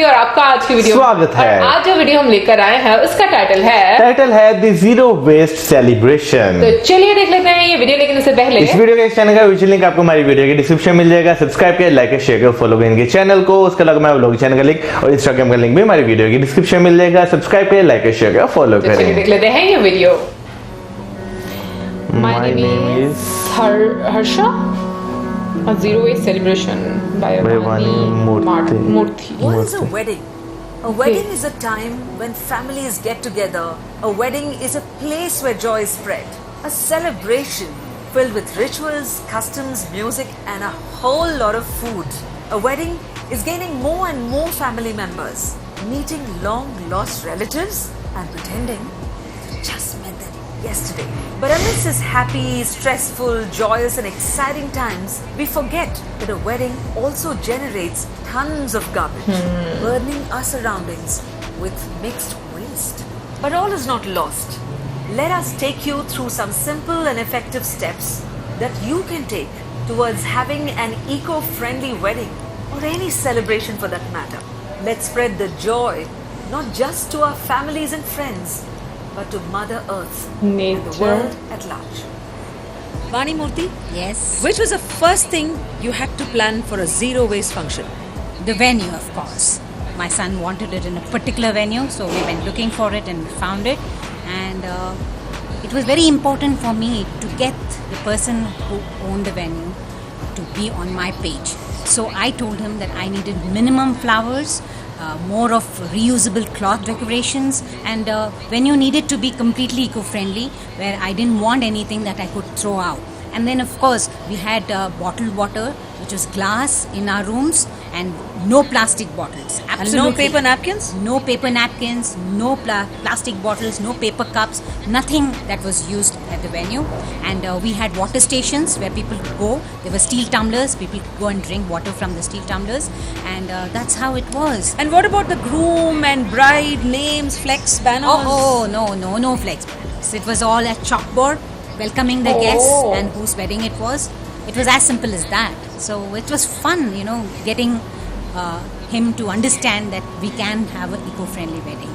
और आपका आज की वीडियो स्वागत है। और आज जो वीडियो हम लेकर आए हैं उसका टाइटल है द जीरो वेस्ट सेलिब्रेशन। तो चलिए देख लेते हैं ये वीडियो। लेकिन उससे पहले इस वीडियो के इस चैनल का विजुअल लिंक आपको हमारी वीडियो के डिस्क्रिप्शन में मिल जाएगा। सब्सक्राइब करें, लाइक करें, शेयर करें, फॉलो करें इनके चैनल को। उसके अलावा मैं व्लॉग चैनल का लिंक और इंस्टाग्राम का लिंक भी हमारी वीडियो के डिस्क्रिप्शन में मिल जाएगा। सब्सक्राइब करें, लाइक करें, शेयर करें, फॉलो तो चलिए करें। देख लेते हैं ये video. My name is Harsha. A zero waste celebration by Vani Murthy. What is a wedding? A wedding is a time when families get together. A wedding is a place where joy is spread. A celebration filled with rituals, customs, music, and a whole lot of food. A wedding is gaining more and more family members, meeting long lost relatives and pretending you just met them yesterday. But amidst this happy, stressful, joyous, and exciting times, we forget that a wedding also generates tons of garbage, burdening our surroundings with mixed waste. But all is not lost. Let us take you through some simple and effective steps that you can take towards having an eco-friendly wedding or any celebration for that matter. Let's spread the joy not just to our families and friends, but to Mother Earth and the Nature. world at large. Vani Murthy, Yes, which was the first thing you had to plan for a zero waste function? the venue, of course. My son wanted it in a particular venue, so we went looking for it and found it. And it was very important for me to get the person who owned the venue to be on my page. So I told him that I needed minimum flowers, more of reusable cloth decorations, and venue needed to be completely eco-friendly, where I didn't want anything that I could throw out. And then, of course, we had bottled water, which was glass, in our rooms, and no plastic bottles. Absolutely. And no paper napkins? No paper napkins, no plastic bottles, no paper cups, nothing that was used at the venue. And we had water stations where people could go. There were steel tumblers. People could go and drink water from the steel tumblers. And that's how it was. And what about the groom and bride names, flex, banners? No flex banners. It was all at chalkboard, welcoming the guests and whose wedding it was. It was as simple as that. So it was fun, getting him to understand that we can have an eco-friendly wedding.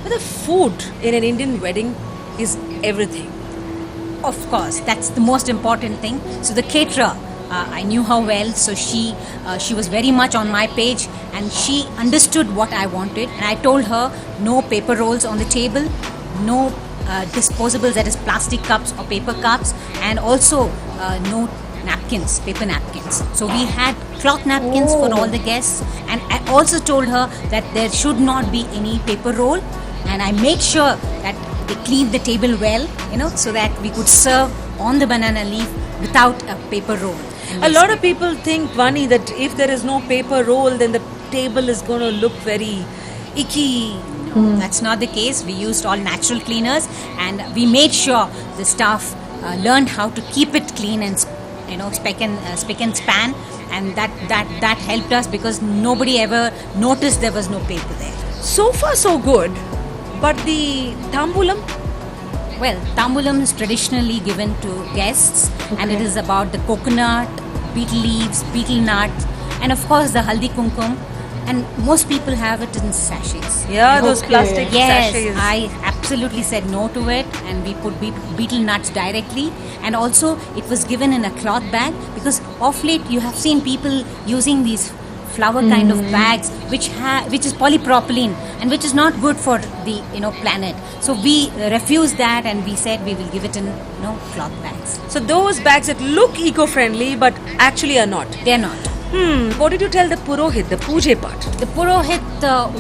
But the food in an Indian wedding is everything. Of course, that's the most important thing. So the caterer, I knew her well, so she was very much on my page, and she understood what I wanted. And I told her no paper rolls on the table, no disposables, that is plastic cups or paper cups, and also no napkins, paper napkins. So we had cloth napkins for all the guests, and I also told her that there should not be any paper roll, and I made sure that they cleaned the table well, so that we could serve on the banana leaf without a paper roll. A lot of people think, Vani, that if there is no paper roll, then the table is going to look very icky. No, that's not the case. We used all natural cleaners, and we made sure the staff learned how to keep it clean and spick and span, and that helped us because nobody ever noticed there was no paper there. So far, so good. But the tambulam? Well, tambulam is traditionally given to guests, and it is about the coconut, betel leaves, betel nut, and of course the haldi kumkum. And most people have it in sachets. Yeah, those plastic Yes, sachets. I absolutely said no to it, and we put betel nuts directly. And also, it was given in a cloth bag because of late you have seen people using these flower kind of bags, which is polypropylene and which is not good for the planet. So we refused that, and we said we will give it in cloth bags. So those bags that look eco-friendly but actually are not. They're not. What did you tell the Purohit, the puja part? The Purohit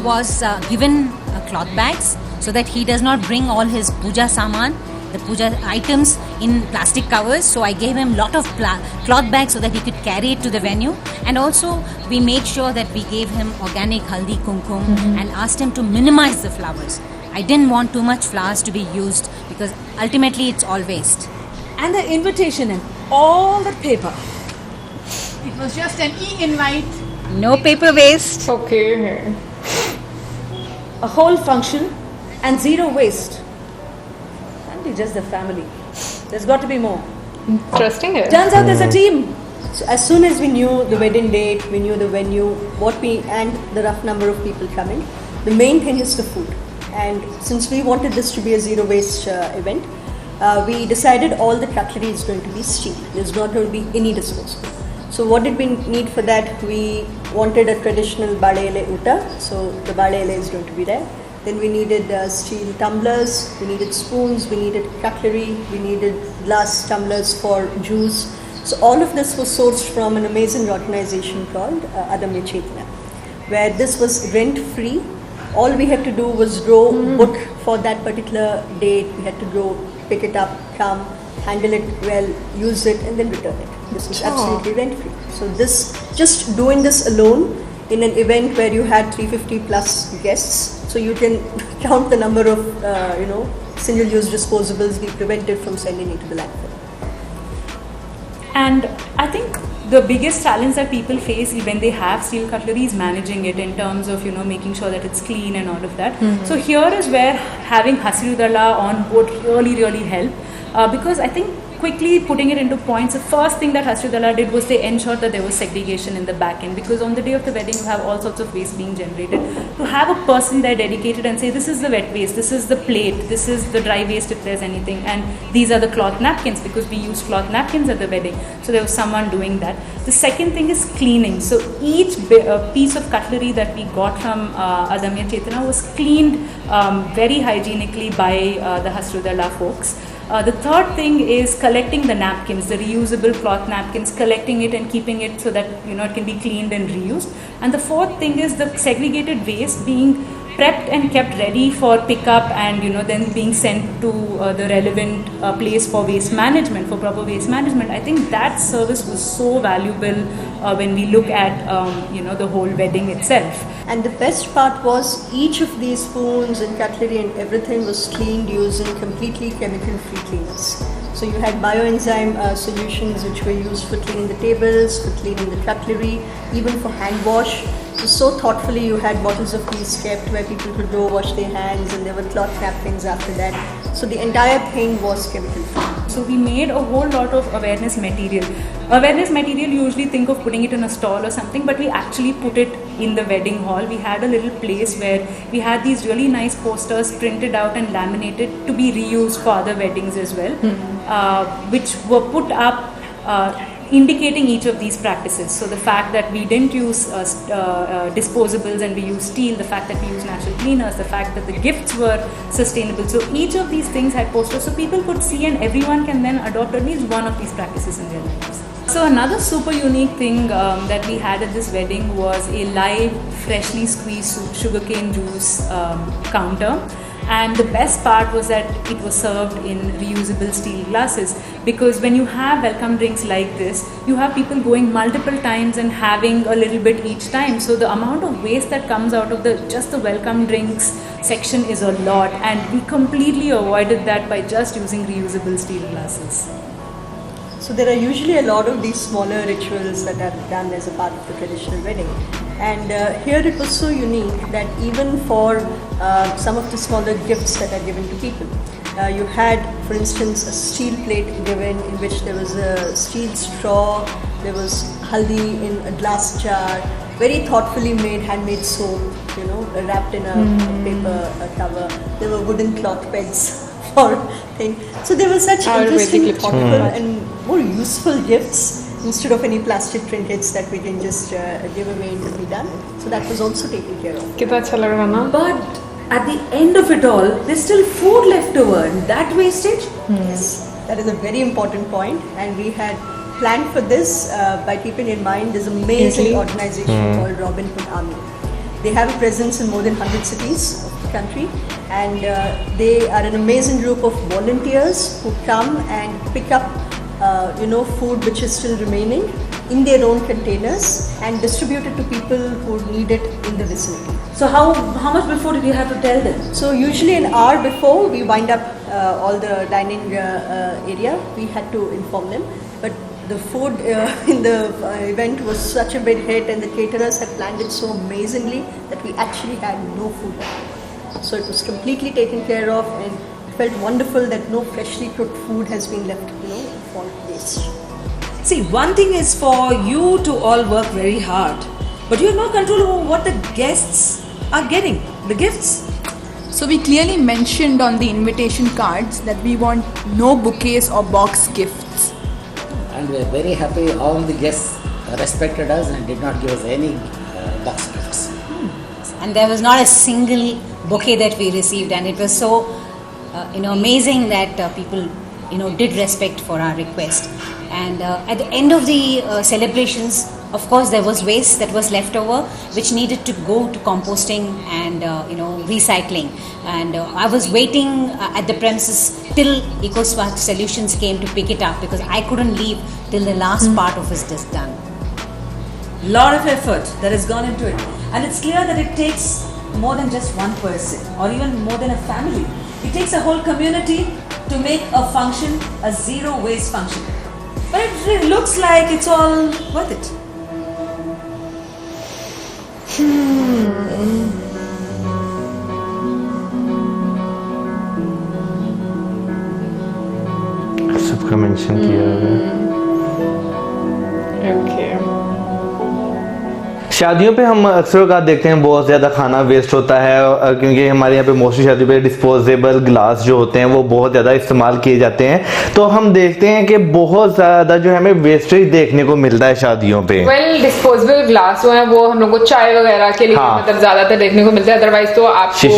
was given cloth bags so that he does not bring all his puja saman, the puja items, in plastic covers. So I gave him lot of cloth bags so that he could carry it to the venue. And also we made sure that we gave him organic haldi kumkum and asked him to minimize the flowers. I didn't want too much flowers to be used because ultimately it's all waste. And the invitation and all that paper. It was just an e-invite. No paper waste. Okay. A whole function and zero waste. Can't be just the family. There's got to be more. Interesting है. Turns out there's a team. So as soon as we knew the wedding date, we knew the venue, and the rough number of people coming, the main thing is the food. And since we wanted this to be a zero waste event, we decided all the cutlery is going to be steel. There's not going to be any disposable. So what did we need for that? We wanted a traditional Badele Uta, so the Badele is going to be there. Then we needed steel tumblers, we needed spoons, we needed cutlery, we needed glass tumblers for juice. So all of this was sourced from an amazing organization called Adamya Chetna, where this was rent free. All we had to do was book for that particular date. We had to go pick it up, come, handle it well, use it, and then return it. This was absolutely rent free. So just doing this alone in an event where you had 350 plus guests, so you can count the number of single-use disposables we prevented from sending into the landfill. And I think the biggest challenge that people face when they have steel cutlery is managing it in terms of making sure that it's clean and all of that. So here is where having Hasiru Dala on board really helped, because I think quickly putting it into points, the first thing that Hasiru Dala did was they ensured that there was segregation in the back end, because on the day of the wedding you have all sorts of waste being generated. To have a person there dedicated and say, this is the wet waste, this is the plate, this is the dry waste if there's anything, and these are the cloth napkins, because we use cloth napkins at the wedding. So there was someone doing that. The second thing is cleaning. So each piece of cutlery that we got from Adamya Chetna was cleaned very hygienically by the Hasiru Dala folks. The third thing is collecting the napkins, the reusable cloth napkins, collecting it and keeping it so that it can be cleaned and reused. And the fourth thing is the segregated waste being prepped and kept ready for pickup and then being sent to the relevant place for waste management, for proper waste management. I think that service was so valuable when we look at the whole wedding itself. And the best part was each of these spoons and cutlery and everything was cleaned using completely chemical-free cleaners. So you had bioenzyme solutions which were used for cleaning the tables, for cleaning the cutlery, even for hand wash. So thoughtfully you had bottles of peas kept where people could go wash their hands, and there were cloth napkins after that. So the entire thing was chemical free. So we made a whole lot of awareness material. Awareness material, you usually think of putting it in a stall or something, but we actually put it in the wedding hall. We had a little place where we had these really nice posters printed out and laminated to be reused for other weddings as well, which were put up indicating each of these practices. So the fact that we didn't use disposables and we used steel, the fact that we used natural cleaners, the fact that the gifts were sustainable. So each of these things had posters so people could see, and everyone can then adopt at least one of these practices in their lives. So another super unique thing that we had at this wedding was a live, freshly squeezed sugarcane juice counter. And the best part was that it was served in reusable steel glasses, because when you have welcome drinks like this, you have people going multiple times and having a little bit each time. So the amount of waste that comes out of just the welcome drinks section is a lot, and we completely avoided that by just using reusable steel glasses. So there are usually a lot of these smaller rituals that are done as a part of the traditional wedding. And here it was so unique that even for some of the smaller gifts that are given to people, you had, for instance, a steel plate given in which there was a steel straw, there was haldi in a glass jar, very thoughtfully made handmade soap, wrapped in a paper cover. There were wooden cloth pegs for things. So there were such interesting, thoughtful and more useful gifts instead of any plastic trinkets that we can just give away and will be done. So that was also taken care of. कितना अच्छा लग रहा ना? But at the end of it all, there's still food left over. That wastage? Yes, that is a very important point, and we had planned for this by keeping in mind this amazing organization called Robin Hood Army. They have a presence in more than 100 cities of the country, and they are an amazing group of volunteers who come and pick up food which is still remaining in their own containers and distribute it to people who need it in the vicinity. So how much before did you have to tell them? So usually an hour before we wind up all the dining area, we had to inform them. But the food in the event was such a big hit, and the caterers had planned it so amazingly that we actually had no food left. So it was completely taken care of, and it felt wonderful that no freshly cooked food has been left, for waste. See, one thing is for you to all work very hard, but you have no control over what the guests are getting, the gifts. So we clearly mentioned on the invitation cards that we want no bouquets or box gifts. And we are very happy all the guests respected us and did not give us any box gifts. And there was not a single bouquet that we received, and it was so amazing that people did respect for our request. And at the end of the celebrations, of course, there was waste that was left over, which needed to go to composting and recycling. And I was waiting at the premises till EcoSmart Solutions came to pick it up, because I couldn't leave till the last part of it is done. Lot of effort that has gone into it, and it's clear that it takes more than just one person or even more than a family. It takes a whole community to make a function a zero waste function. But it looks like it's all worth it. सबका mention किया हुआ है। Okay. शादियों पे हम अक्सर औकात देखते हैं बहुत ज़्यादा खाना वेस्ट होता है, क्योंकि हमारे यहाँ पे मोस्टली शादियों पे डिस्पोजेबल ग्लास जो होते हैं वो बहुत ज़्यादा इस्तेमाल किए जाते हैं। तो हम देखते हैं कि बहुत ज़्यादा जो हमें वेस्टेज देखने को मिलता है शादियों पे। डिस्पोजेबल ग्लास जो है वो हम लोग को चाय वगैरह के लिए मतलब ज्यादातर देखने को मिलता है, अदरवाइज तो आपको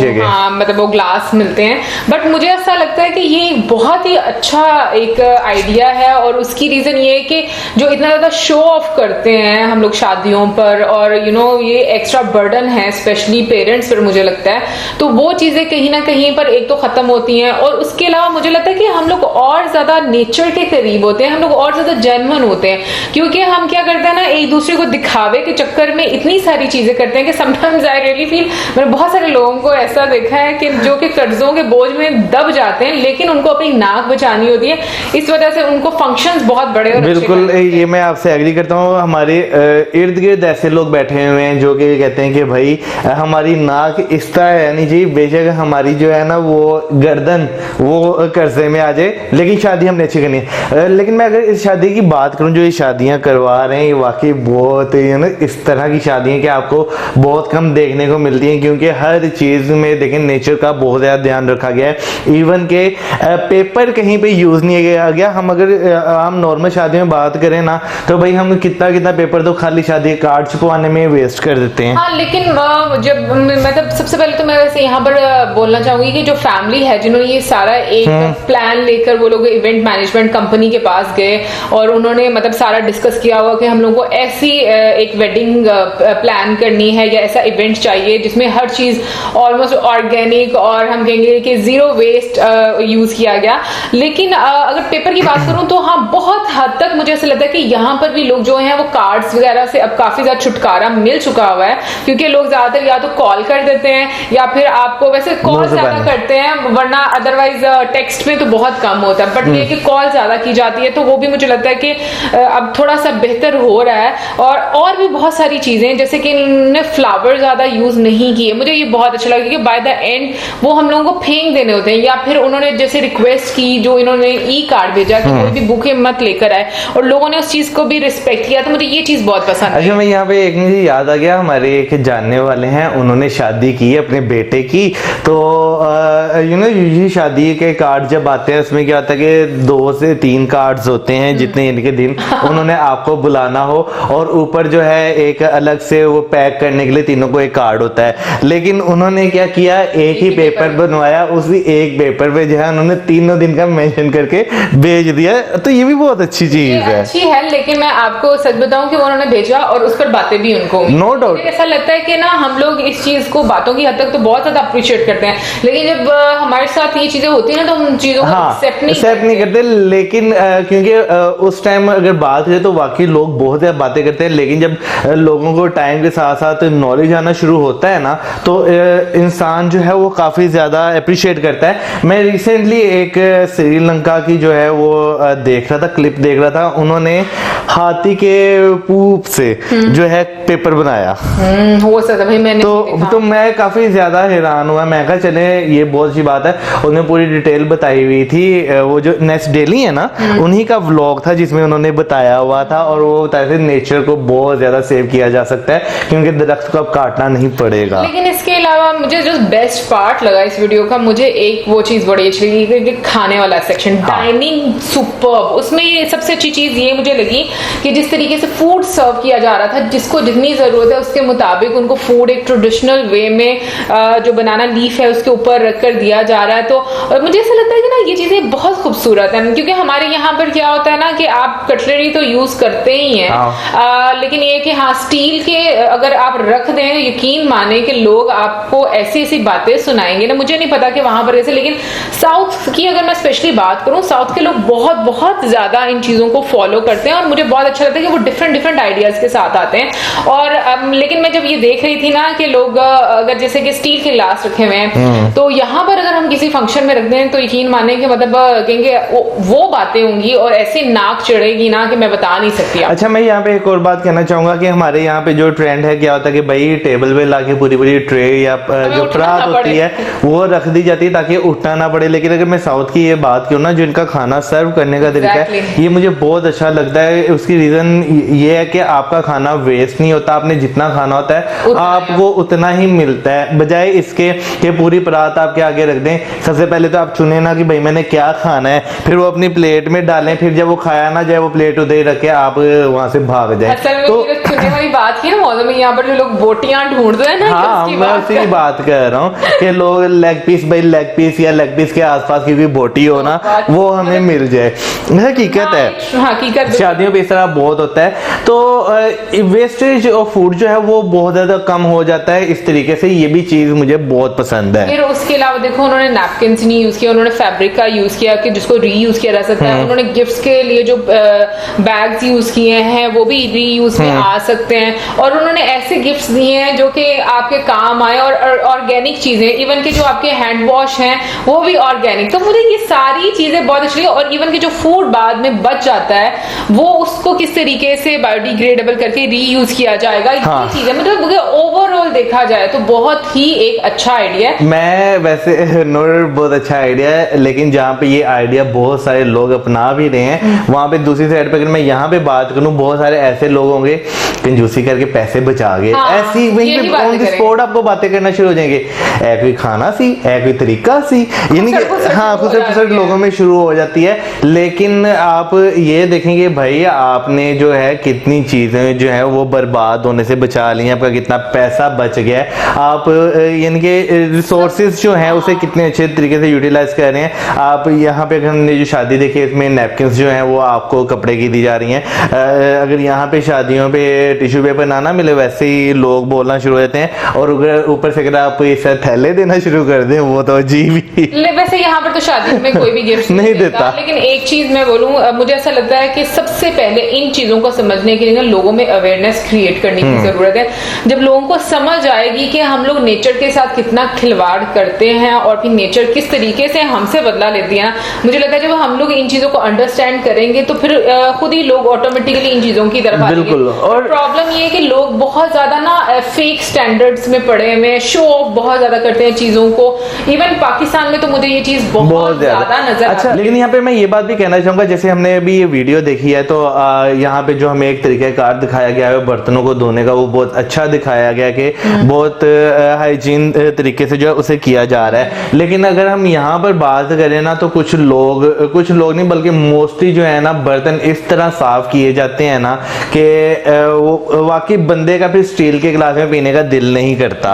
मतलब वो ग्लास मिलते हैं। बट मुझे ऐसा लगता है कि ये बहुत ही अच्छा एक आइडिया है, और उसकी रीजन ये है कि जो इतना ज्यादा शो ऑफ करते हैं हम लोग शादियों पर, और ये एक्स्ट्रा बर्डन है स्पेशली पेरेंट्स पर, मुझे लगता है तो वो चीजें कहीं ना कहीं पर एक तो खत्म होती हैं, और उसके अलावा मुझे लगता है कि हम लोग और ज्यादा नेचर के करीब होते हैं, हम लोग और ज्यादा जेन्युइन होते हैं, क्योंकि हम क्या करते हैं ना, एक दूसरे को दिखावे के चक्कर में इतनी सारी चीजें करते हैं कि समटाइम्स आई रियली फील, मैंने बहुत सारे लोगों को ऐसा देखा है कि जो कि कर्जों के बोझ में दब जाते हैं, लेकिन उनको अपनी नाक बचानी होती है, इस वजह से उनको फंक्शंस बहुत बड़े और बिल्कुल ये मैं आपसे एग्री करता हूँ। हमारे इर्द गिर्द ऐसे लोग बैठे हुए हैं जो कि कहते हैं कि भाई हमारी नाक इस तरह रहनी चाहिए, बेशक हमारी जो है ना वो गर्दन वो कर्जे में आ जाए, लेकिन शादी हमने अच्छी करनी है। लेकिन मैं अगर इस शादी की बात करूं, जो ये शादियां करवा रहे हैं ये वाकई बहुत इस तरह की शादियां कि आपको बहुत कम देखने को मिलती हैं, क्योंकि हर चीज में देखें नेचर का बहुत ज्यादा ध्यान रखा गया है। इवन के पेपर कहीं पे यूज नहीं किया गया। हम अगर हम नॉर्मल शादी में बात करें ना, तो भाई हम कितना पेपर तो खाली शादी कार्ड छपवाने में वेस्ट कर देते हैं। हाँ, लेकिन जब मतलब सबसे पहले तो मैं वैसे यहाँ पर बोलना चाहूंगी कि जो फैमिली है जिन्होंने ये सारा एक प्लान लेकर वो लोग इवेंट मैनेजमेंट कंपनी के पास गए, और उन्होंने मतलब सारा डिस्कस किया हुआ कि हम लोगों को ऐसी एक वेडिंग प्लान करनी है या ऐसा इवेंट चाहिए जिसमें हर चीज ऑलमोस्ट ऑर्गेनिक और हम कहेंगे कि जीरो वेस्ट यूज किया गया। लेकिन अगर पेपर की बात करूं तो हाँ, बहुत हद तक मुझे ऐसा लगता है कि यहाँ पर भी लोग जो हैं वो कार्ड्स वगैरह से अब काफी ज्यादा छुटकारा मिल चुका हुआ है, क्योंकि लोग ज्यादातर या तो कॉल कर देते हैं या फिर आपको वैसे कॉल ज्यादा करते हैं, वरना अदरवाइज टेक्स्ट में तो बहुत कम होता है, बट ये कि कॉल ज्यादा की जाती है, तो वो भी मुझे लगता है कि अब थोड़ा सा बेहतर हो रहा है। और भी बहुत सारी चीजें जैसे कि इन्होंने फ्लावर ज्यादा यूज नहीं किए, मुझे ये बहुत अच्छा लगा कि बाय द एंड वो हम लोगों को फेंक देने होते हैं, या फिर उन्होंने जैसे रिक्वेस्ट की, जो इन्होंने ई कार्ड भेजा कि कोई भी बुके मत लेकर आए, और लोगों ने उस चीज को भी रिस्पेक्ट किया, तो मुझे ये चीज बहुत पसंद आई। अच्छा, मैं यहाँ पे एक मुझे याद आ गया, हमारे एक जानने वाले हैं, उन्होंने शादी की अपने बेटे की, तो यूजुअली शादी के कार्ड जब आते हैं उसमें क्या होता है कि 2 से 3 कार्ड्स होते हैं जितने इनके दिन उन्होंने आपको बुलाना हो, और ऊपर जो है एक अलग से वो पैक करने के लिए तीनों को एक कार्ड होता है। लेकिन उन्होंने क्या किया, एक ही पेपर बनवाया, उसी एक पेपर पे जो है उन्होंने 3 दिन का मेंशन करके भेज दिया, तो ये भी बहुत अच्छी चीज है। अच्छी है, लेकिन मैं आपको सच बताऊं कि उन्होंने भेजा और उस पर बातें भी उनको, नो डाउट ऐसा लगता है कि ना हम लोग इस चीज को बातों की हद तक तो बहुत ज्यादा अप्रिशिएट करते हैं, लेकिन जब हमारे साथ ये चीजें होती है ना तो हम चीजों को एक्सेप्ट नहीं करते। लेकिन क्योंकि उस टाइम अगर बात करें तो वाकई लोग बहुत ज्यादा बातें करते हैं, लेकिन जब लोगों को टाइम के साथ साथ नॉलेज आना शुरू होता है ना, तो इंसान जो है वो काफी ज्यादा अप्रिशिएट करता है। मैं रिसेंटली एक श्रीलंका की जो है वो देख रहा था, क्लिप देख रहा था, उन्होंने हाथी के पूप से जो है पेपर बनाया। हो सकता है भाई, मैंने तो मैं काफी ज्यादा हैरान हुआ। मैं कहा चले ये बहुत अच्छी बात है। उन्होंने पूरी डिटेल बताई हुई थी। वो जो नेक्स्ट डेली है ना, उन्हीं का व्लॉग था जिसमें उन्होंने बताया हुआ था, और वो बताया था नेचर को बहुत ज्यादा सेव किया जा सकता है क्योंकि दरख्त को अब काटना नहीं पड़ेगा। लेकिन इसके अलावा मुझे जो बेस्ट पार्ट लगा इस वीडियो का, मुझे एक वो चीज बड़ी अच्छी लगी कि खाने वाला सेक्शन, डाइनिंग सुपर्ब। उसमें सबसे अच्छी चीज ये मुझे लगी कि जिस तरीके से फूड सर्व किया जा रहा था, जिसको जितनी जरूरत है उसके मुताबिक उनको फूड एक ट्रेडिशनल वे में जो बनाना लीफ है उसके ऊपर रख कर दिया जा रहा है। तो मुझे ऐसा लगता है कि ना ये चीजें बहुत खूबसूरत है, क्योंकि हमारे यहाँ पर क्या होता है ना कि आप कटलरी तो यूज करते ही हैं, लेकिन ये कि हाँ स्टील के अगर आप रख दें तो यकीन माने कि लोग आपको ऐसी ऐसी बातें सुनाएंगे ना। मुझे नहीं पता कि वहां पर कैसे, लेकिन साउथ की अगर मैं स्पेशली बात करूं, साउथ के लोग बहुत बहुत ज्यादा इन चीजों को फॉलो करते हैं, और मुझे बहुत अच्छा लगता है कि वो डिफरेंट डिफरेंट आइडियाज के साथ आते हैं। और लेकिन मैं जब ये देख रही थी ना कि लोग अगर जैसे कि स्टील के ग्लास रखे हुए हैं, तो यहाँ पर अगर हम किसी फंक्शन में रख दें तो यकीन माने कि मतलब कहेंगे वो बातें होंगी और ऐसी नाक चढ़ेगी ना कि मैं बता नहीं सकती। अच्छा, मैं यहाँ पे एक और बात कहना चाहूंगा कि हमारे यहाँ पे जो ट्रेंड है क्या होता है कि भाई टेबल पे लाके पूरी पूरी ट्रे या जो परात होती है वो रख दी जाती है ताकि उठना ना पड़े। लेकिन अगर मैं साउथ की ये बात करूँ ना, जो इनका खाना सर्व करने का तरीका है, ये मुझे बहुत अच्छा लगता है। उसकी रीजन ये है कि आपका खाना वेस्ट नहीं होता, आपने जितना खाना होता है आपको उतना ही मिलता है, बजाय इसके कि पूरी परात आपके आगे रख दें। सबसे पहले तो आप चुने ना कि भाई मैंने क्या खाना है, फिर वो अपनी प्लेट में डालें, फिर जब वो खाया ना जाए वो प्लेट उधर ही रखे, आप वहां से भाग जाए। तो चुने वाली बात की ना मौसम में, यहाँ पर जो लोग बोटियां ढूंढ रहे हैं ना, हाँ मैं उसी की बात कर रहा हूँ कि लोग लेग पीस, भाई लेग पीस या लेग पीस के आसपास की भी बोटी हो ना, वो हमें मिल जाए। हकीकत है, हकीकत शादियों पे इस तरह बहुत होता है। तो वेस्टेज ऑफ फूड जो है वो बहुत ज्यादा कम हो जाता है इस तरीके से। ये भी चीज मुझे बहुत पसंद है। फिर उसके अलावा देखो उन्होंने नैपकिन्स नहीं यूज किया, उन्होंने फैब्रिक का यूज किया कि जिसको रीयूज किया जा सकता है। उन्होंने गिफ्ट्स के लिए जो बैग्स यूज किए हैं वो भी रीयूज में आ सकते हैं, और उन्होंने ऐसे गिफ्ट्स दिए हैं जो कि आपके काम आए, और ऑर्गेनिक चीजें, इवन के जो आपके हैंड वॉश हैं वो भी ऑर्गेनिक। तो मुझे ये सारी चीजें बहुत अच्छी लगी। और इवन के जो फूड बाद में बच जाता है वो उसको किस तरीके से बायोडिग्रेडेबल करके रीयूज किया जाएगा, ये चीजें मतलब ओवरऑल देखा जाए तो बहुत ही एक अच्छा आइडिया है। मैं वैसे नूर बहुत अच्छा आइडिया है, लेकिन जहाँ पे ये आइडिया बहुत सारे लोग अपना भी रहे हैं, वहां पे दूसरी साइड पे अगर मैं यहाँ पे बात करूँ, बहुत सारे ऐसे लोग होंगे कंजूसी करके पैसे बचा गए। ऐसी वहीं पे ऑन द स्पॉट आपको बातें करना शुरू हो जाएंगे, ऐ कोई खाना सी, ऐ कोई तरीका सी, यानी कि हाँ फुसट लोगों में शुरू हो जाती है। लेकिन आप ये देखेंगे भाई आपने जो है कितनी चीजें जो है वो बर्बाद होने से बचा ली हैं, आपका कितना पैसा बच गया है, आप यानी कि रिसोर्सेज जो हैं उसे कितने अच्छे तरीके से यूटिलाइज कर रहे हैं। आप यहाँ पे अगर हमने जो शादी देखी है इसमें नैपकिन जो हैं वो आपको कपड़े की दी जा रही हैं। अगर यहाँ पे शादियों पे टिश्यू पेपर ना मिले वैसे ही लोग बोलना शुरू हो जाते हैं, और अगर ऊपर से अगर आप इसे थैले देना शुरू कर दें वो तो अजीब ही। वैसे यहाँ पर तो शादी में कोई भी गिफ्ट नहीं देता। लेकिन एक चीज मैं बोलूँ, मुझे ऐसा लगता है कि सबसे पहले इन चीजों को समझने के लिए ना लोगों में अवेयरनेस क्रिएट करने की जरूरत है। जब लोगों को समझ आएगी कि हम लोग नेचर के साथ कितना खिलवाड़ करते हैं और फिर नेचर किस तरीके से हमसे बदला लेती है ना, मुझे लगता है जब हम लोग इन चीजों को अंडरस्टैंड करेंगे तो फिर खुद ही लोग ऑटोमेटिकली इन चीजों की तरफ आएंगे। बिल्कुल। और प्रॉब्लम ये है कि लोग बहुत ज्यादा ना फेक स्टैंडर्ड्स में पड़े हुए, शो ऑफ बहुत ज्यादा करते हैं चीजों को। इवन पाकिस्तान में तो मुझे ये चीज बहुत ज्यादा नजर अच्छा, लेकिन यहाँ पे मैं ये बात भी कहना चाहूंगा, जैसे हमने अभी ये वीडियो देखी है तो यहाँ पे जो हमें एक तरीकाकार दिखाया गया है बर्तनों को धोने का, वो बहुत अच्छा दिखाया गया कि बहुत हाइजीन तरीके से जो है उसे किया जा रहा है। लेकिन अगर हम यहाँ पर बात करें ना तो कुछ लोग नहीं बल्कि मोस्टली जो है ना बर्तन इस तरह साफ किए जाते हैं ना कि वाकई बंदे का फिर स्टील के गिलास में पीने का दिल नहीं करता।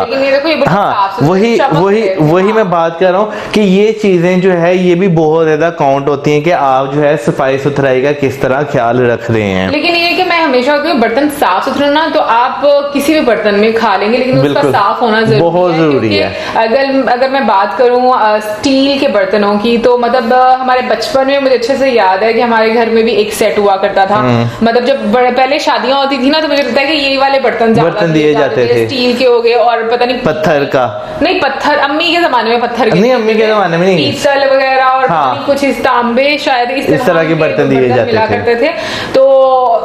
हाँ, वही मैं बात कर रहा हूँ कि ये चीजें जो है ये भी बहुत ज्यादा काउंट होती हैं कि आप जो है सफाई सुथराई का किस तरह ख्याल रख रहे हैं। लेकिन ये कि मैं हमेशा बर्तन साफ सुथरा ना, तो आप किसी भी बर्तन में खा लेंगे लेकिन उसका साफ होना बहुत जरूरी है। अगर मैं बात करूं स्टील के बर्तनों की, तो मतलब हमारे बचपन में मुझे अच्छे से याद है कि हमारे घर में भी एक सेट हुआ करता था। मतलब जब पहले शादियां होती थी ना तो मुझे लगता है कि यही वाले बर्तन दिए जाते थे, स्टील के हो गए और पता नहीं पत्थर का, नहीं पत्थर अम्मी के जमाने में पत्थर नहीं, अम्मी के जमाने में नहीं, पीतल वगैरह और कुछ इस तांबे शायद इस तरह के बर्तन दिए जाते थे। तो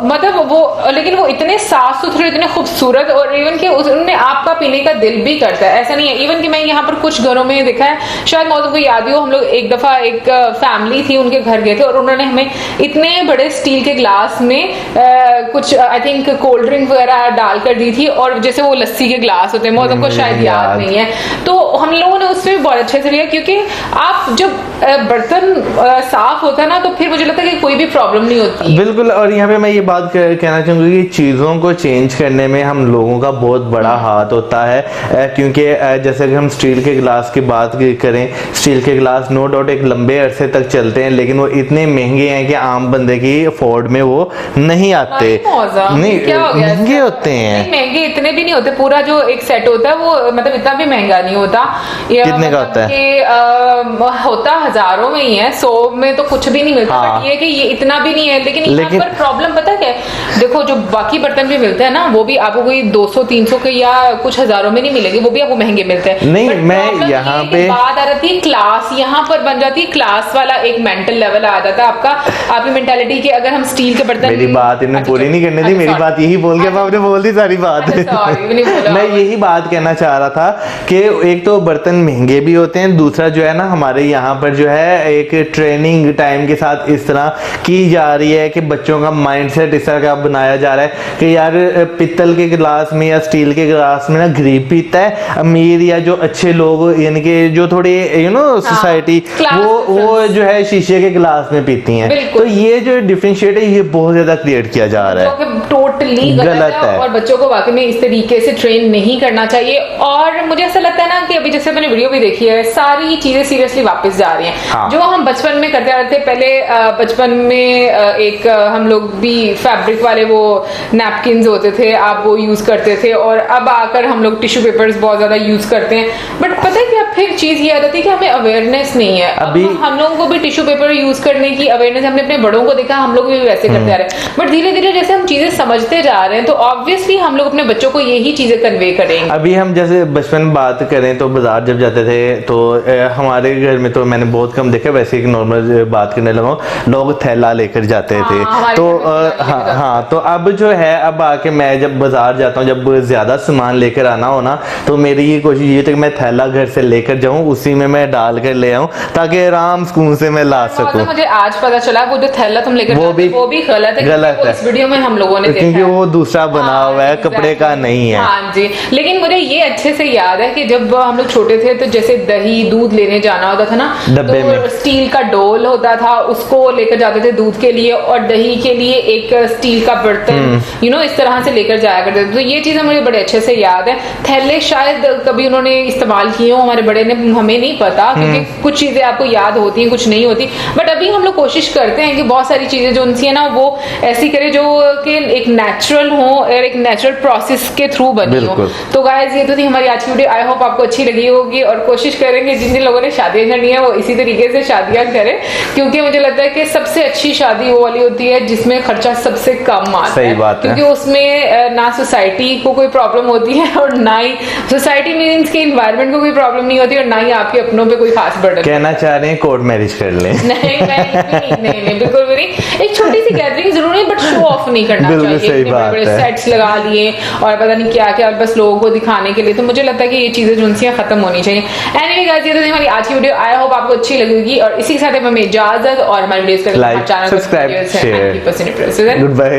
मतलब वो, लेकिन वो इतने साफ सुथरे, इतने खूबसूरत, और इवन कि उनमें आपका पीने का दिल भी करता है। ऐसा नहीं है, इवन कि मैं यहाँ पर कुछ घरों में देखा है, शायद मौसम को याद ही हो, हम लोग एक दफा एक फैमिली थी, उनके घर गए थे और उन्होंने हमें इतने बड़े स्टील के ग्लास में कुछ आई थिंक कोल्ड ड्रिंक वगैरह डाल कर दी थी, और जैसे वो लस्सी के ग्लास होते हैं, मौसम को शायद याद नहीं है, तो हम लोगों ने उसमें बहुत अच्छे से लिया, क्योंकि आप जब बर्तन साफ होता है ना, तो फिर मुझे लगता है कि कोई भी प्रॉब्लम नहीं होती। बिल्कुल। और यहाँ पे मैं ये बात कहना चाहूंगा कि चीज़ों को चेंज करने में हम लोगों का बहुत बड़ा हाथ होता है, क्योंकि जैसे कि हम स्टील के गिलास की बात करें, स्टील के गिलास नो डाउट एक लंबे अरसे तक चलते हैं, लेकिन वो इतने महंगे हैं कि आम बंदे की अफोर्ड में वो नहीं आते। नहीं, क्या हो गया, महंगे होते हैं। महंगे इतने भी नहीं होते, पूरा जो एक सेट होता है वो मतलब इतना भी महंगा नहीं होता। कितने का होता है? होता हजारों में ही है, 100 में तो कुछ भी नहीं मिलता। हाँ। बट ये कि ये इतना भी नहीं है, लेकिन यहाँ पर प्रॉब्लम पता क्या है, देखो जो बाकी बर्तन भी मिलते हैं ना, वो भी आपको कोई 200-300 के या कुछ हजारों में नहीं मिलेंगे, वो भी आपको महंगे मिलते हैं। नहीं, मैं यहाँ पे बात आ जाती है क्लास, यहाँ पर बन जाती है क्लास वाला एक मेंटल लेवल आ जाता है आपका, आपकी मेंटालिटी की। अगर हम स्टील के बर्तन, मेरी बात इन्हें पूरी नहीं करने दी, मेरी बात यही बोल के आपने बोल दी सारी बात। मैं यही बात कहना चाह रहा था कि एक तो बर्तन महंगे भी होते हैं, दूसरा जो है ना हमारे यहाँ पर जो है एक ट्रेनिंग टाइम के साथ इस तरह की जा रही है कि बच्चों का माइंडसेट इस तरह का बनाया जा रहा है कि यार पित्तल के गिलास में या स्टील के गिलास में ना गरीब पीता है, अमीर या जो अच्छे लोग यानी कि जो थोड़ी सोसाइटी वो जो है शीशे के गिलास में पीती हैं। तो ये जो डिफरेंशिएट है ये बहुत ज्यादा क्रिएट किया जा रहा है, टोटली गलत है, और बच्चों को वाकई में इस तरीके से ट्रेन नहीं करना चाहिए। और मुझे ऐसा लगता है ना कि अभी जैसे मैंने वीडियो भी देखी है, सारी चीजें सीरियसली वापस जा रही हैं। हाँ। जो हम बचपन में करते आते थे, पहले बचपन में एक हम लोग भी फैब्रिक वाले वो नैपकिन्स होते थे, आप वो यूज करते थे, और अब आकर हम लोग टिश्यू पेपर्स बहुत ज्यादा यूज करते हैं। बट पता है क्या, फिर चीज ये आ जाती है कि हमें अवेयरनेस नहीं है। अभी हम लोगों को भी टिश्यू पेपर यूज करने की अवेयरनेस, हमने अपने बड़ों को देखा, हम लोग भी वैसे करते आ रहे हैं। बट धीरे धीरे जैसे हम चीजें समझते जा रहे हैं, तो ऑब्वियसली हम लोग अपने बच्चों को यही चीजें कन्वे करेंगे। अभी हम जैसे बचपन में बात करें तो बाजार जब जाते थे तो हमारे घर में तो मैंने बहुत कम देखा, वैसे एक नॉर्मल बात करने लगा, लोग थैला लेकर जाते थे। तो हाँ, तो अब जो है, अब आके मैं जब बाजार जाता हूँ, जब ज्यादा सामान लेकर आना हो ना, तो मेरी ये कोशिश ये थी कि मैं थैला घर से लेकर जाऊं, उसी में मैं डाल कर ले आऊं, ताकि आराम सुकून से मैं ला सकूं। मुझे आज पता चला वो जो थैला तुम लेकर वो भी गलत है। इस वीडियो में हम लोगों ने देखा, क्योंकि वो दूसरा बना हुआ है, कपड़े का नहीं है। हाँ जी, लेकिन मुझे ये अच्छे से याद है कि जब हम लोग छोटे थे, तो जैसे दही दूध लेने जाना होता था ना, डब्बे में स्टील का डोल होता था, उसको लेकर जाते थे दूध के लिए, और दही के लिए एक स्टील का बर्तन इस तरह से लेकर जाया करते थे। तो ये चीजें मुझे बड़े अच्छे से याद है। थैले शायद कभी उन्होंने इस्तेमाल किए हो, हमारे बड़े ने, हमें नहीं पता, क्योंकि कुछ चीजें आपको याद होती हैं, कुछ नहीं होती। बट अभी हम लोग कोशिश करते हैं कि बहुत सारी चीजें जो उनसी है ना, वो ऐसी करे जो कि एक नेचुरल हो और एक नेचुरल प्रोसेस के थ्रू बनी हो। तो गाइस, ये तो थी हमारी आज की वीडियो। आई होप आपको अच्छी लगी होगी, और कोशिश करेंगे जिन जिन लोगों ने शादियां करनी है वो इसी तरीके से शादियां करें, क्योंकि मुझे लगता है कि सबसे अच्छी शादी वो वाली होती है जिसमें खर्चा सबसे कम आता है। सही बात है, क्योंकि उसमें ना सोसाइटी को कोई प्रॉब्लम होती है, और ना ही सोसाइटी मीन्स के एनवायरनमेंट को कोई प्रॉब्लम नहीं होती, और ना ही आपके अपनों पे कोई खास बर्डन। कहना चाह रहे हैं कोर्ट मैरिज कर लें? नहीं, बिल्कुल भी नहीं। एक छोटी सी गैदरिंग जरूर है, बट शो ऑफ नहीं करना चाहिए। बड़े सेट्स लगा लिए और पता नहीं क्या क्या, बस लोगों को दिखाने के लिए। तो मुझे लगता है कि ये चीजें जो उनसे खत्म होनी चाहिए। एनीवे गाइस, ये तो हमारी आज की वीडियो। आई होप आपको अच्छी लगेगी, और इसी के साथ हमें इजाजत, और हमारी वीडियोस को like, subscribe, share, good bye.